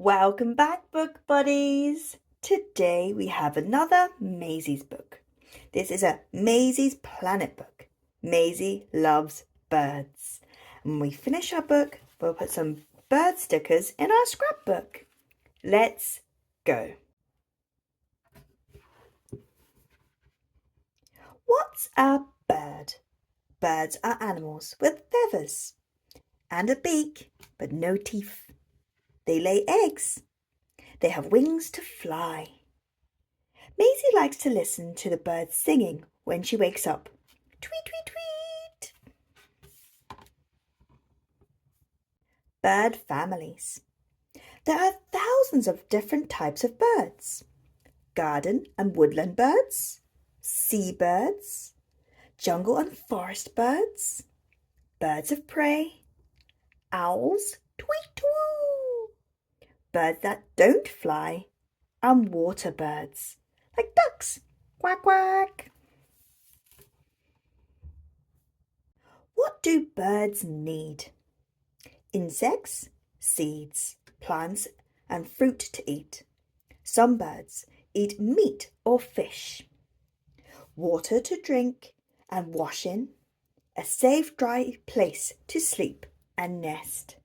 Welcome back, book buddies! Today we have another Maisy's book. This is a Maisy's Planet book. Maisy Loves Birds. And when we finish our book, we'll put some bird stickers in our scrapbook. Let's go! What's a bird? Birds are animals with feathers and a beak, but no teeth. They lay eggs. They have wings to fly. Maisy likes to listen to the birds singing when she wakes up. Tweet, tweet, tweet. Bird families. There are thousands of different types of birds. Garden and woodland birds, seabirds, jungle and forest birds, birds of prey, owls, tweet, tweet. Birds that don't fly, and water birds, like ducks, quack, quack. What do birds need? Insects, seeds, plants, and fruit to eat. Some birds eat meat or fish. Water to drink and wash in. A safe, dry place to sleep and nest.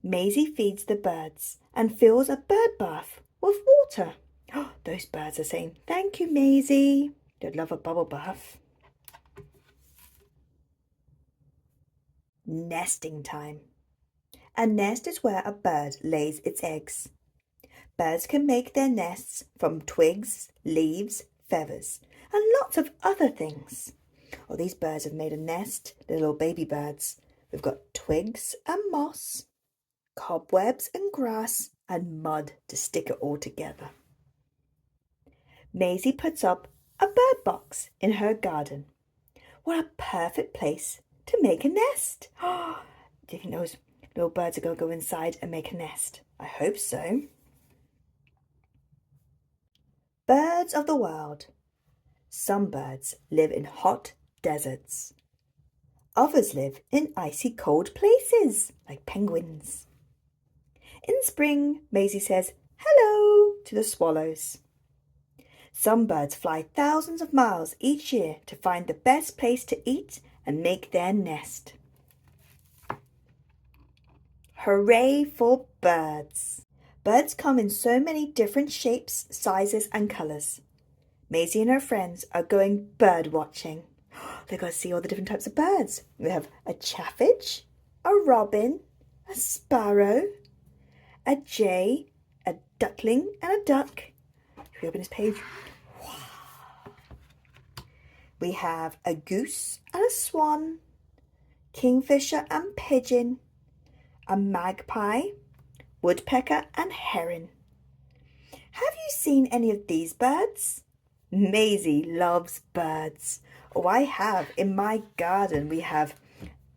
Maisy feeds the birds and fills a bird bath with water. Oh, those birds are saying, "Thank you, Maisy." They'd love a bubble bath. Nesting time. A nest is where a bird lays its eggs. Birds can make their nests from twigs, leaves, feathers, and lots of other things. Oh, these birds have made a nest, the little baby birds. We've got twigs and moss, cobwebs and grass, and mud to stick it all together. Maisy puts up a bird box in her garden. What a perfect place to make a nest. Oh, do you think those little birds are going to go inside and make a nest? I hope so. Birds of the world. Some birds live in hot deserts. Others live in icy cold places, like penguins. In spring, Maisy says hello to the swallows. Some birds fly thousands of miles each year to find the best place to eat and make their nest. Hooray for birds! Birds come in so many different shapes, sizes and colours. Maisy and her friends are going bird watching. They've got to see all the different types of birds. We have a chaffinch, a robin, a sparrow, a jay, a duckling and a duck. Should we open this page? Wow. We have a goose and a swan, kingfisher and pigeon, a magpie, woodpecker and heron. Have you seen any of these birds? Maisy loves birds. Oh, I have. In my garden we have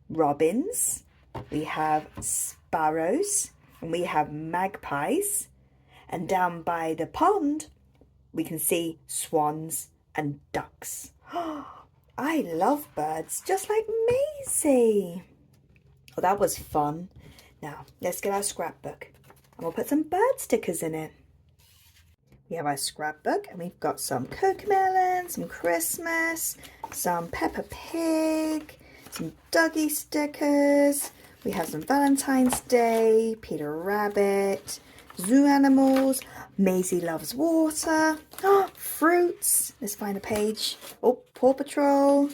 robins, we have sparrows, and we have magpies. And down by the pond we can see swans and ducks. Oh, I love birds just like Maisy. Oh, that was fun. Now let's get our scrapbook and we'll put some bird stickers in it. We have our scrapbook and we've got some Cocomelon, some Christmas, some Peppa Pig, some Dougie stickers. We have some Valentine's Day, Peter Rabbit, zoo animals, Maisy Loves Water, fruits. Let's find a page. Oh, Paw Patrol.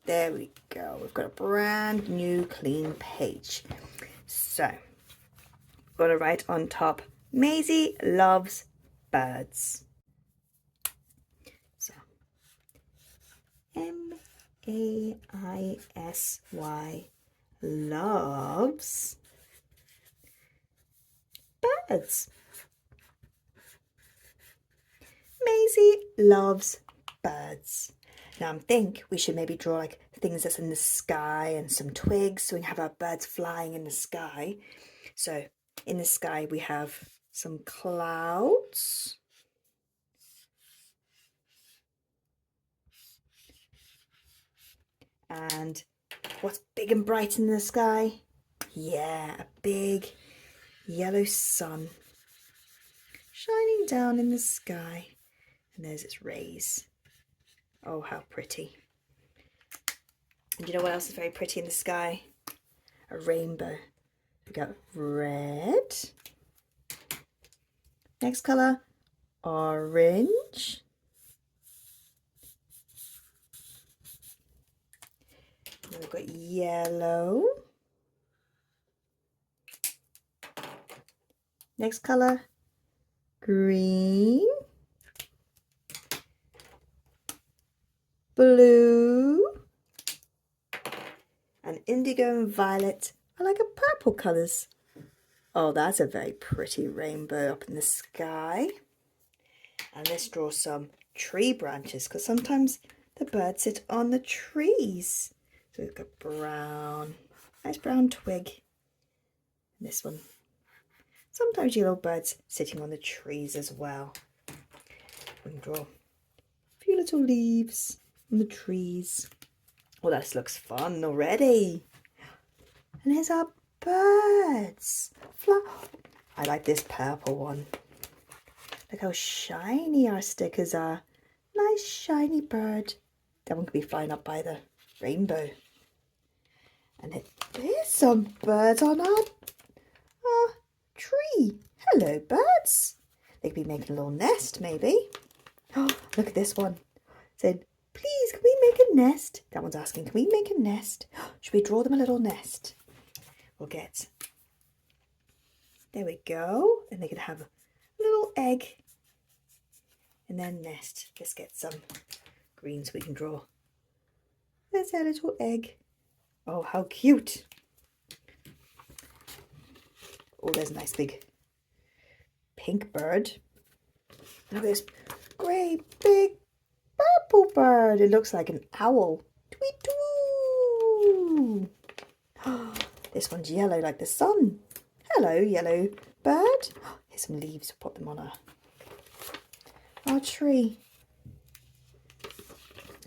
There we go. We've got a brand new clean page. So, I'm going to write on top, Maisy Loves Birds. So, M-A-I-S-Y loves birds. Maisy loves birds. Now I think we should maybe draw like things that's in the sky and some twigs so we can have our birds flying in the sky. So in the sky we have some clouds. And what's big and bright in the sky? Yeah, a big yellow sun. shining down in the sky. And there's its rays. Oh, how pretty. And do you know what else is very pretty in the sky? A rainbow. We got red. Next colour, orange. Then we've got yellow. Next colour, green. Blue. And indigo and violet are like a purple colours. Oh, that's a very pretty rainbow up in the sky. And let's draw some tree branches, because sometimes the birds sit on the trees. So we've got brown, nice brown twig. And this one. Sometimes yellow birds sitting on the trees as well. We can draw a few little leaves on the trees. Oh, this looks fun already. And here's our birds. I like this purple one. Look how shiny our stickers are. Nice shiny bird. That one could be flying up by the rainbow. And there's some birds on our tree. Hello, birds. They could be making a little nest, maybe. Oh, look at this one. It said, please, can we make a nest? That one's asking, can we make a nest? Should we draw them a little nest? We'll get, there we go. And they could have a little egg in their nest. Let's get some green so we can draw. There's their little egg. Oh, how cute. Oh, there's a nice big pink bird. Look at this great big purple bird. It looks like an owl. Tweet-doo. This one's yellow like the sun. Hello, yellow bird. Here's some leaves. We'll put them on our tree.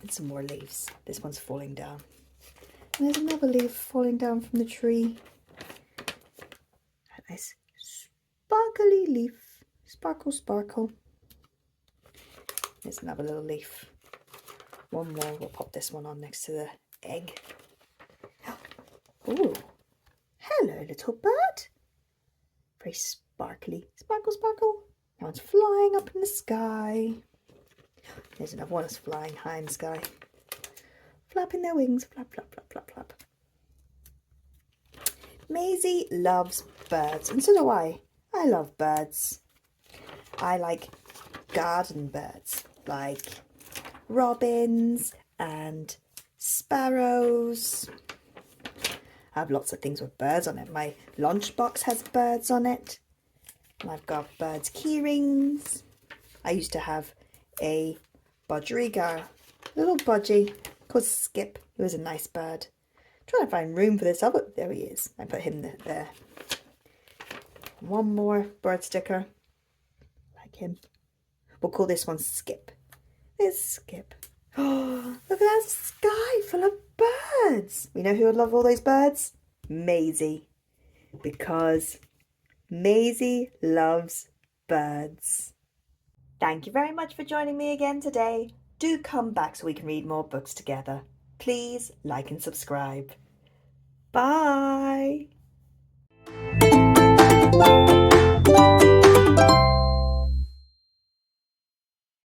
And some more leaves. This one's falling down. And there's another leaf falling down from the tree. A nice sparkly leaf. Sparkle, sparkle. There's another little leaf. One more. We'll pop this one on next to the egg. Oh, hello, little bird. Very sparkly. Sparkle, sparkle. Now it's flying up in the sky. There's another one that's flying high in the sky. Flapping their wings. Flap, flap, flap, flap, flap. Maisy loves birds, and so do I. I love birds. I like garden birds, like robins and sparrows. I have lots of things with birds on it. My lunchbox has birds on it. And I've got birds' key rings. I used to have a budgerigar, little budgie called Skip. He was a nice bird. I'm trying to find room for this other. There he is. I put him there. One more bird sticker, like him. We'll call this one Skip. There's Skip. Oh, look at that sky full of birds. We know who would love all those birds? Maisy. Because Maisy loves birds. Thank you very much for joining me again today. Do come back so we can read more books together. Please like and subscribe. Bye.